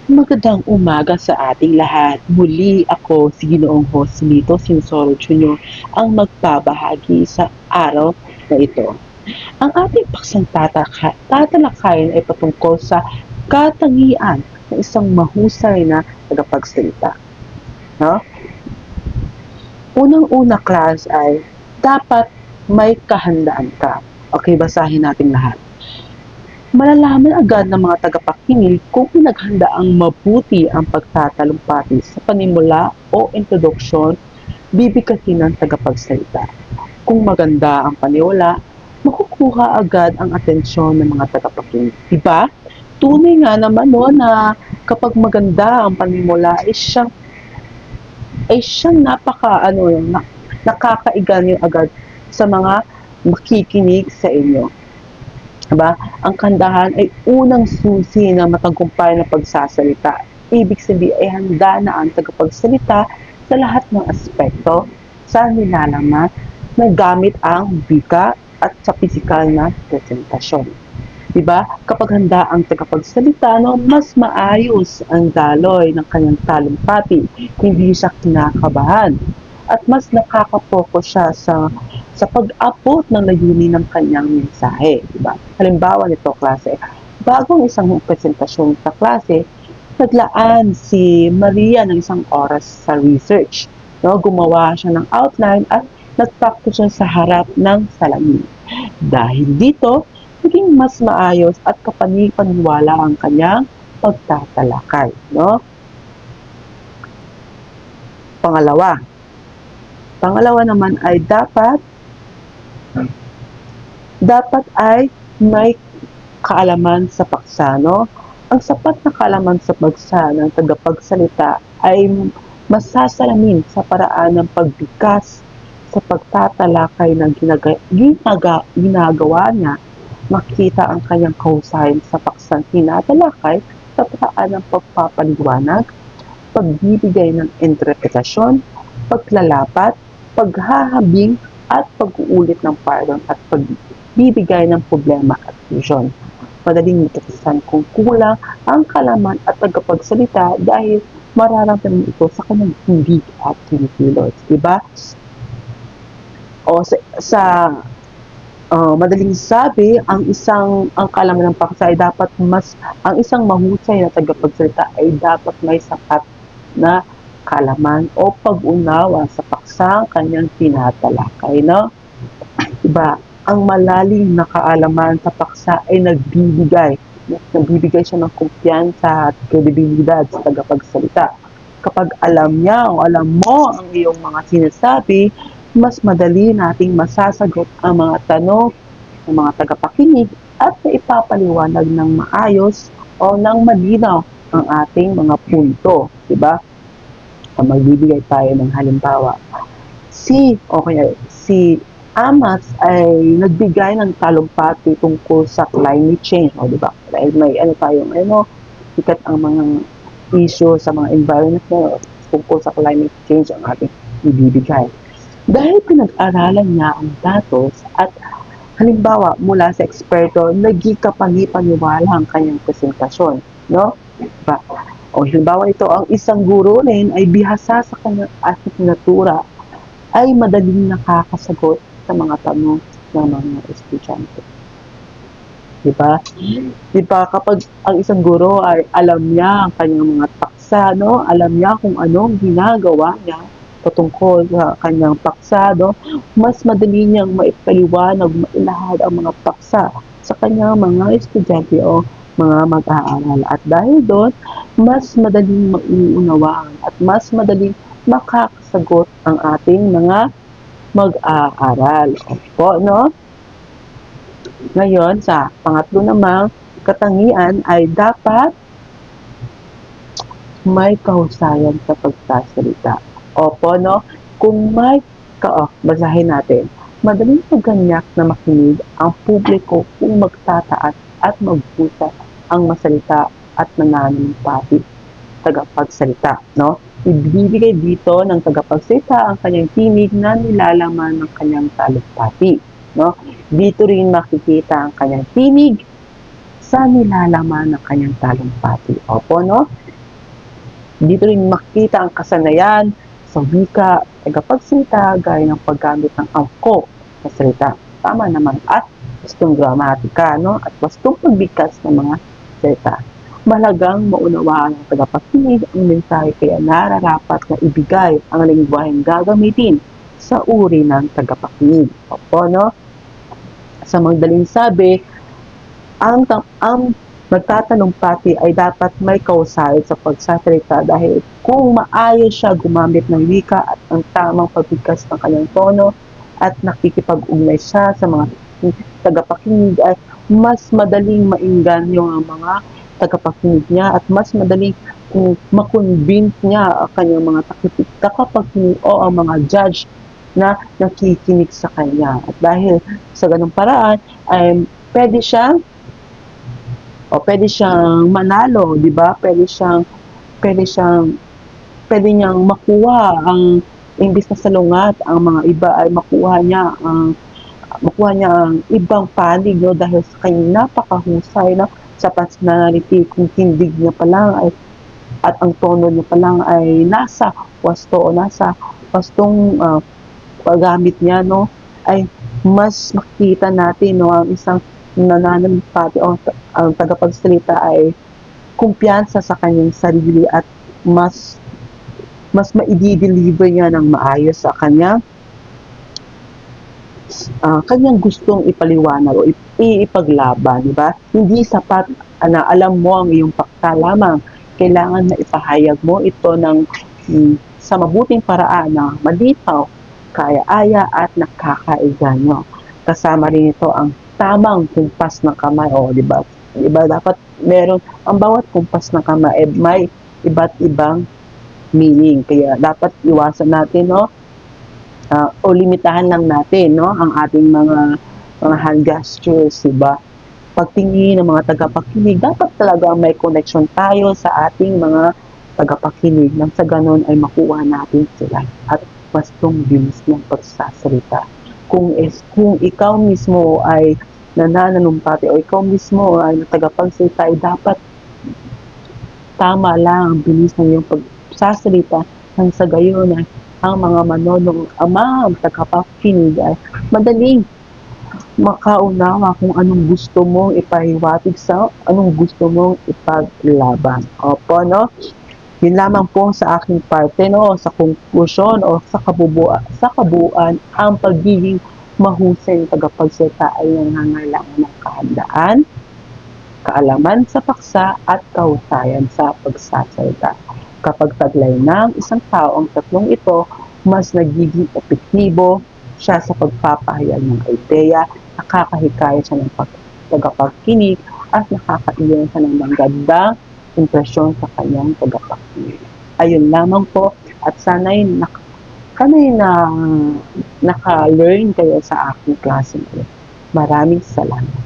Magandang umaga sa ating lahat. Muli ako si Ginoong Joselito Sinsoro Jr. ang magbabahagi sa araw na ito. Ang ating paksang tatalakayin ay patungkol sa katangian ng isang mahusay na tagapagsalita. No? Unang-una class ay dapat may kahandaan ka. Okay, basahin natin lahat. Malalaman agad ng mga tagapakinig kung pinaghandaang mabuti ang pagtatalumpati sa panimula o introduksyon, bibigkasin ng tagapagsalita. Kung maganda ang panimula, makukuha agad ang atensyon ng mga tagapakinig. Diba? Tunay nga naman na kapag maganda ang panimula ay siyang nakakaiganyo agad sa mga makikinig sa inyo. Diba? Ang kandahan ay unang susi ng matagumpay na pagsasalita. Ibig sabihin ay handa na ang tagapagsalita sa lahat ng aspekto sa nilalaman na gamit ang wika at sa pisikal na presentasyon. Diba? Kapag handa ang tagapagsalita, mas maayos ang daloy ng kanyang talumpati. Hindi siya kinakabahan. At mas nakakapokus siya sa pag-abot ng layunin ng kanyang mensahe. Diba? Halimbawa nito, klase, bagong isang presentasyon sa klase, naglaan si Maria ng isang oras sa research. No? Gumawa siya ng outline at nagpractice siya sa harap ng salamin. Dahil dito, naging mas maayos at kapani-paniwala ang kanyang pagtatalakay. No? Pangalawa naman ay dapat ay may kaalaman sa paksa, no? Ang sapat na kaalaman sa paksa ng tagapagsalita ay masasalamin sa paraan ng pagbigkas sa pagtatalakay ng ginagawa niya. Makita ang kanyang kahusayan sa paksang tinatalakay sa paraan ng pagpapaliwanag, pagbibigay ng interpretasyon, paglalapat, paghahabing at pag-uulit ng pardon at pagbibigay ng problema at solusyon. Madaling matakisan kung kulang ang kalaman at tagapagsalita dahil mararamdaman ito sa kanyang hindi at kinikilos. Diba? O sa madaling sabi, ang kalaman ng paksa ay dapat ang isang mahusay na tagapagsalita ay dapat may sapat na kalaman o pag-unawa sa paksang kanyang tinatalakay, no? Diba? Ang malalim na kaalaman sa paksa ay nagbibigay siya ng kumpiyansa at kredibilidad sa tagapagsalita. Kapag alam niya o alam mo ang iyong mga sinasabi, mas madali nating masasagot ang mga tanong ng mga tagapakinig at ipapaliwanag ng maayos o ng malinaw ang ating mga punto, diba? Magbibigay tayo ng halimbawa. Si Amas ay nagbigay ng talumpati tungkol sa climate change, o diba? Dahil may sikat ang mga issue sa mga environment na tungkol sa climate change ang ating ibibigay. Dahil pinag-aralan niya ang datos at halimbawa mula sa eksperto, naging kapani-paniwala ang kanyang presentasyon, no? Diba? O halimbawa ito, ang isang guro rin ay bihasa sa kanyang asignatura ay madaling nakakasagot sa mga tanong ng mga estudyante. Diba? Diba kapag ang isang guro ay alam niya ang kanyang mga paksa, no? Alam niya kung anong ginagawa niya patungkol sa kanyang paksa, no? Mas madali niyang maipaliwanag, mailahad ang mga paksa sa kanyang mga estudyante o mga mag-aaral. At dahil doon, mas madaling mauunawaan at mas madaling makakasagot ang ating mga mag-aaral. Opo, no? Ngayon, sa pangatlo namang katangian ay dapat may kahusayan sa pagsasalita. Opo, no? Kung basahin natin. Madaling pagganyak na makinig ang publiko kung magtataas at magbusa ang masalita at nananampati tagapagsalita, no? Ibibigay dito ng tagapagsalita ang kanyang tinig na nilalaman ng kanyang talumpati, no? Dito rin makikita ang kanyang tinig sa nilalaman ng kanyang talumpati. Opo, no? Dito rin makita ang kasanayan sa wika, tagapagsalita, gaya ng paggamit ng angkop sa salita. Tama naman. At wastong gramatika, no? At wastong pagbigkas ng mga salita. Mahalagang maunawaan ng tagapakinig ang mensahe kaya nararapat na ibigay ang lengguwaheng gagamitin sa uri ng tagapakinig. Opo, no? Sa madaling sabi, ang magtatalumpati ay dapat may kausayan sa pagsasalita dahil kung maayos siya gumamit ng wika at ang tamang pagbigkas ng kanyang tono at nakikipag-ugnay siya sa mga tagapakinig ay mas madaling mainggan yung mga tagapakinig niya at mas madaling makonvince niya ang kanyang mga tagapakinig o ang mga judge na nakikinig sa kanya. At dahil sa ganung paraan ay pwede siyang manalo, 'di ba? Pwede niyang makuha ang imbis na salungat ang mga iba ay makuha niya ang ibang panig, no, dahil sa kanyang napakahusay, no, sa personality. Kung tindig niya pa lang ay at ang tono niya pa lang ay nasa wasto o nasa wastong paggamit niya, no, ay mas makikita natin, no, ang isang nananampati o ang tagapagsalita ay kumpiyansa sa kanyang sarili at mas maidi-deliver niya ng maayos sa kanyang gustong ipaliwanag o ipaglaban, di ba? Hindi sapat na alam mo ang iyong paksa lamang. Kailangan na ipahayag mo ito sa mabuting paraan na malinaw, kaya-aya at nakakaiganyo. Kasama rin ito ang tamang kumpas ng kamay, o di ba? Dapat meron ang bawat kumpas ng kamay ay may iba't ibang meaning. Kaya dapat iwasan natin, no? O limitahan lang natin, no, ang ating mga hand gestures, di ba? Pagtingin ng mga tagapakinig, dapat talaga may connection tayo sa ating mga tagapakinig nang sa ganun ay makuha natin sila at wastong bilis ng pagsasalita. Kung ikaw mismo ay nananalumpati o ikaw mismo ay tagapagsalita, ay dapat tama lang ang bilis ng iyong pagsasalita nang sa gayon ay ang mga tagapakinig ay madaling makaunawa kung anong gusto mong ipahiwatig anong gusto mong ipaglaban. Opo, no? Yun lamang po sa aking parte, no? Sa konklusyon o sa kabuuan, ang pagiging mahusay ng tagapagsalita ay nangangailangan ng kahandaan, kaalaman sa paksa at kahusayan sa pagsasalita. Kapag taglay ng isang tao ang tatlong ito, mas nagiging epektibo siya sa pagpapahayag ng ideya, nakakahikayat siya ng tagapagkinig at nakakaiyon siya ng magandang impresyon sa kanyang tagapakinig. Ayun lamang po at sana'y naka-learn kayo sa aking klase. Maraming salamat.